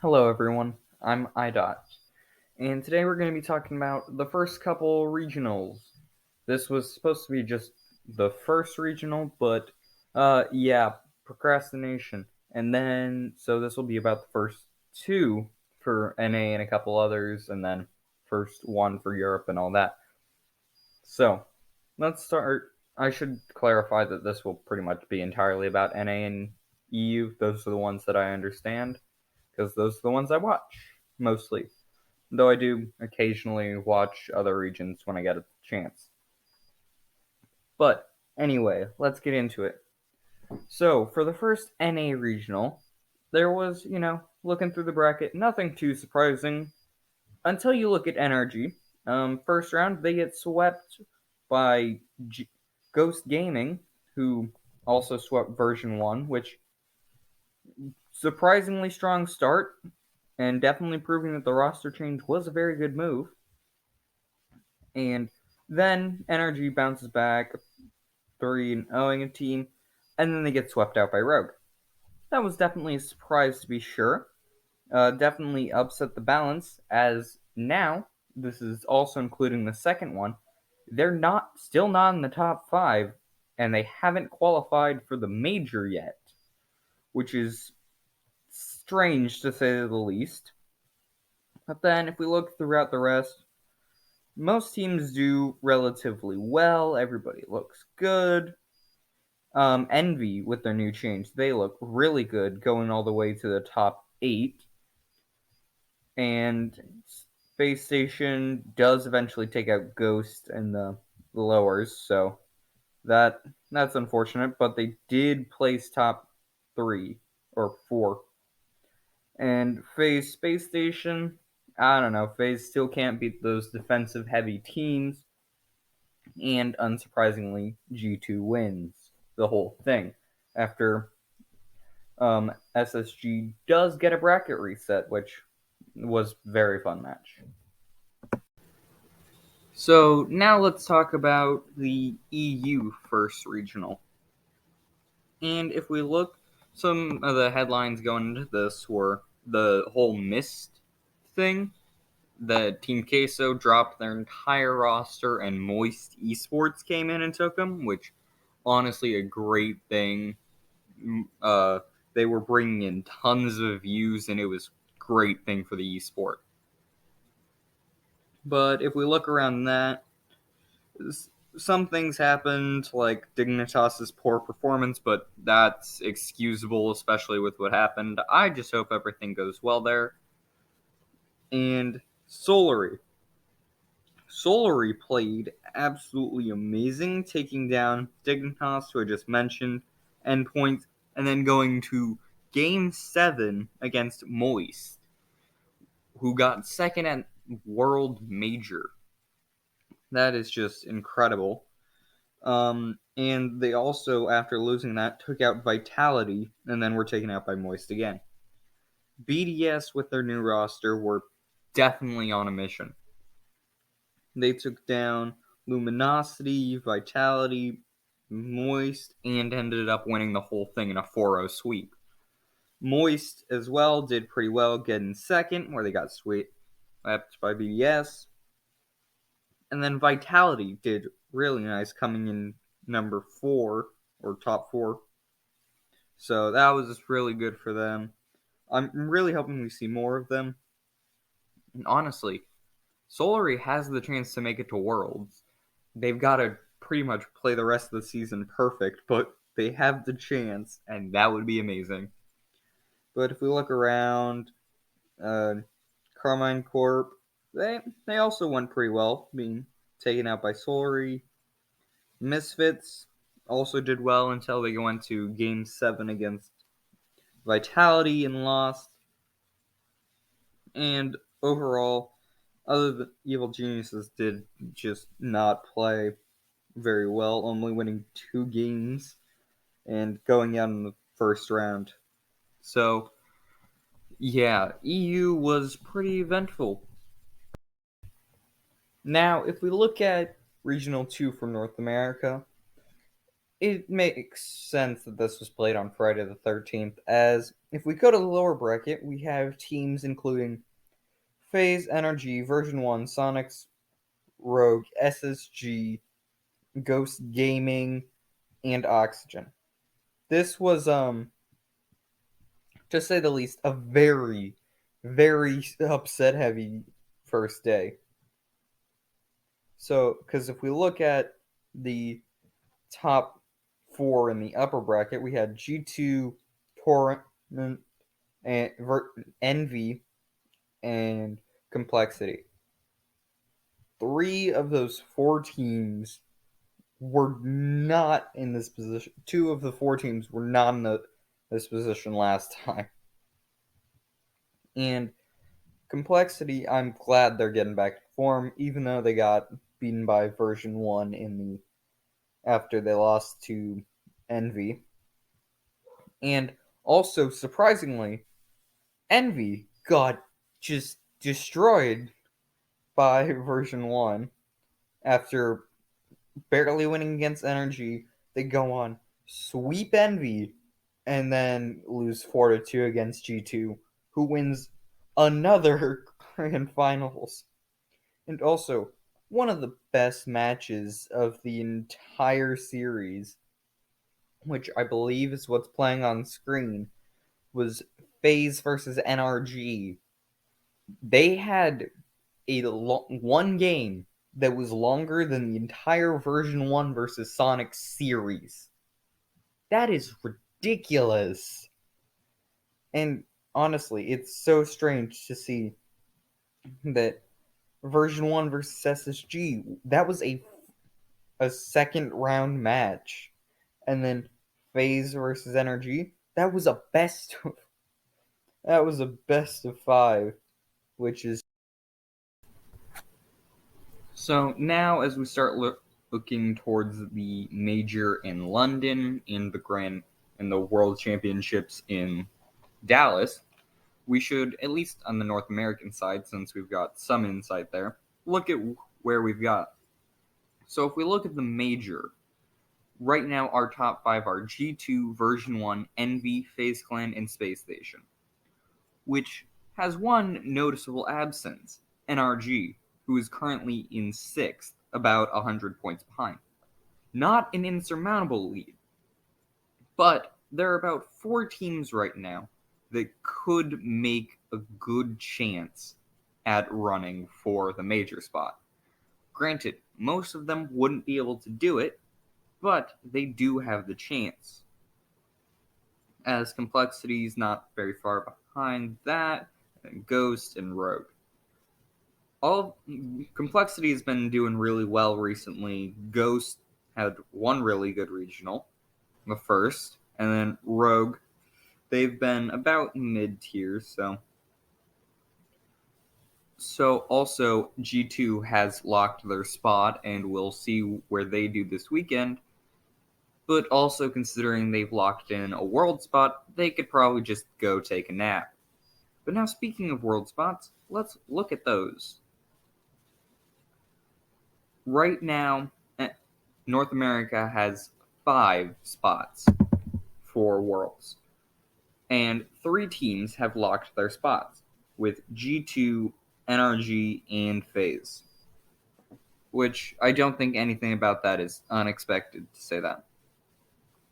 Hello everyone, I'm iDot, and today we're going to be talking about the first couple regionals. This was supposed to be just the first regional, but yeah, procrastination. And then, so this will be about the first two for NA and a couple others, and then first one for Europe and all that. So, let's start. I should clarify that this will pretty much be entirely about NA and EU. Those are the ones that I understand because those are the ones I watch mostly. Though I do occasionally watch other regions when I get a chance. But anyway, let's get into it. So, for the first NA regional, there was, looking through the bracket, nothing too surprising until you look at NRG. First round, they get swept by Ghost Gaming, who also swept version 1, which surprisingly strong start and definitely proving that the roster change was a very good move. And then NRG bounces back 3-0 a team, and then they get swept out by Rogue. That was definitely a surprise to be sure. Definitely upset the balance, as now, this is also including the second one, they're still not in the top 5, and they haven't qualified for the major yet, which is strange to say the least. But then, if we look throughout the rest, most teams do relatively well. Everybody looks good. Envy, with their new change, they look really good, going all the way to the top 8. And Space Station does eventually take out Ghost and the lowers, so that's unfortunate. But they did place top 3 or 4. And FaZe Space Station, I don't know. FaZe still can't beat those defensive heavy teams. And unsurprisingly, G2 wins the whole thing after SSG does get a bracket reset, which was a very fun match. So now let's talk about the EU first regional. And if we look, some of the headlines going into this were the whole Mist thing. The Team Queso dropped their entire roster, and Moist Esports came in and took them, which honestly a great thing. They were bringing in tons of views, and it was a great thing for the esport. But if we look around that, some things happened, like Dignitas's poor performance, but that's excusable, especially with what happened. I just hope everything goes well there. And Solary. Solary played absolutely amazing, taking down Dignitas, who I just mentioned, Endpoint, and then going to Game 7 against Moist, who got second at World Major. That is just incredible. And they also, after losing that, took out Vitality, and then were taken out by Moist again. BDS, with their new roster, were definitely on a mission. They took down Luminosity, Vitality, Moist, and ended up winning the whole thing in a 4-0 sweep. Moist as well did pretty well, getting second, where they got swept by BDS. And then Vitality did really nice, coming in number 4 or top 4. So that was just really good for them. I'm really hoping we see more of them. And honestly, Solary has the chance to make it to Worlds. They've got to pretty much play the rest of the season perfect, but they have the chance, and that would be amazing. But if we look around, Carmine Corp, they also went pretty well, being taken out by Solary. Misfits also did well until they went to Game 7 against Vitality and lost. And overall, other than Evil Geniuses did just not play very well, only winning 2 games and going out in the first round. So, yeah, EU was pretty eventful. Now, if we look at Regional 2 from North America, it makes sense that this was played on Friday the 13th, as if we go to the lower bracket, we have teams including FaZe, NRG, Version 1, Sonics, Rogue, SSG, Ghost Gaming, and Oxygen. This was, to say the least, a very, very upset heavy first day. So, because if we look at the top four in the upper bracket, we had G2, Torrent, and Envy, and Complexity. Three of those four teams were not in this position. Two of the four teams were not in this position last time. And Complexity, I'm glad they're getting back to form, even though they got beaten by version 1 after they lost to Envy. And also, surprisingly, Envy got just destroyed by version 1 after barely winning against NRG. They go on, sweep Envy, and then lose 4-2 against G2, who wins another Grand Finals. And also, one of the best matches of the entire series, which I believe is what's playing on screen, was FaZe versus NRG. They had one game that was longer than the entire version 1 versus Sonic series. That is ridiculous. And honestly, it's so strange to see that version 1 versus SSG, that was a second round match. And then FaZe versus NRG, that was a best of 5, which is so now as we start looking towards the major in London and the World Championships in Dallas, we should, at least on the North American side, since we've got some insight there, look at where we've got. So if we look at the major, right now our top 5 are G2, Version 1, Envy, FaZe Clan, and Space Station, which has one noticeable absence, NRG, who is currently in 6th, about 100 points behind. Not an insurmountable lead, but there are about 4 teams right now that could make a good chance at running for the major spot. Granted, most of them wouldn't be able to do it, but they do have the chance. As Complexity is not very far behind that, and Ghost and Rogue. All Complexity has been doing really well recently. Ghost had one really good regional, the first, and then Rogue, they've been about mid-tier, so also G2 has locked their spot, and we'll see where they do this weekend. But also considering they've locked in a world spot, they could probably just go take a nap. But now speaking of world spots, let's look at those. Right now, North America has 5 spots for Worlds. And 3 teams have locked their spots, with G2, NRG, and FaZe. Which I don't think anything about that is unexpected to say that.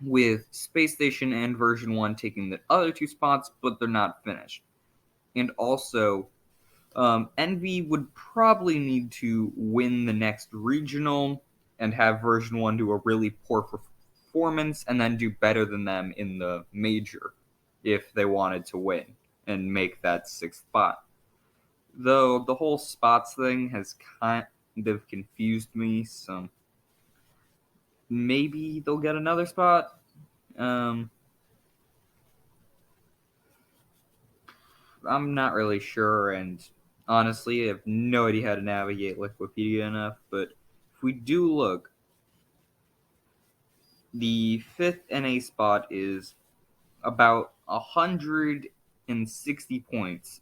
With Space Station and Version 1 taking the other 2 spots, but they're not finished. And also, Envy would probably need to win the next regional and have Version 1 do a really poor performance and then do better than them in the major if they wanted to win and make that 6th spot. Though the whole spots thing has kind of confused me, so maybe they'll get another spot. I'm not really sure, and honestly, I have no idea how to navigate Wikipedia enough, but if we do look, the 5th NA spot is about 160 points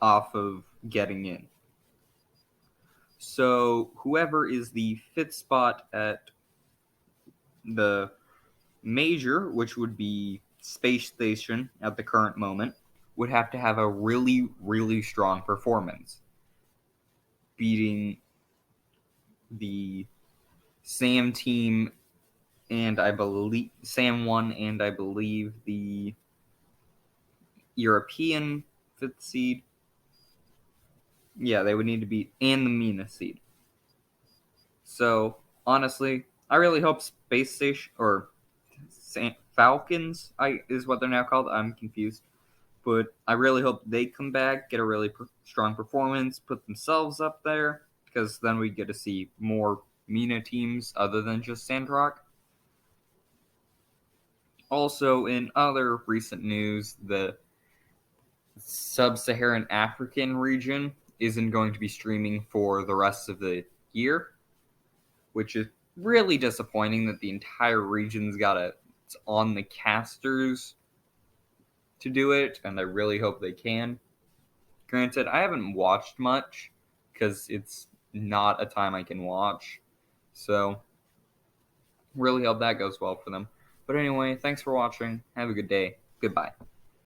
off of getting in. So whoever is the 5th spot at The major, which would be Space Station at the current moment, would have to have a really, really strong performance, beating the SAM team and I believe SAM 1 and I believe the European fifth seed. Yeah, they would need to beat and the MENA seed. So honestly, I really hope Space Station or Falcons is what they're now called. I'm confused, but I really hope they come back, get a really strong performance, put themselves up there, because then we get to see more MENA teams other than just Sandrock. Also, in other recent news, the Sub-Saharan African region isn't going to be streaming for the rest of the year, which is really disappointing that the entire region's it's on the casters to do it, and I really hope they can. Granted, I haven't watched much because it's not a time I can watch, so really hope that goes well for them. But anyway, thanks for watching. Have a good day. Goodbye.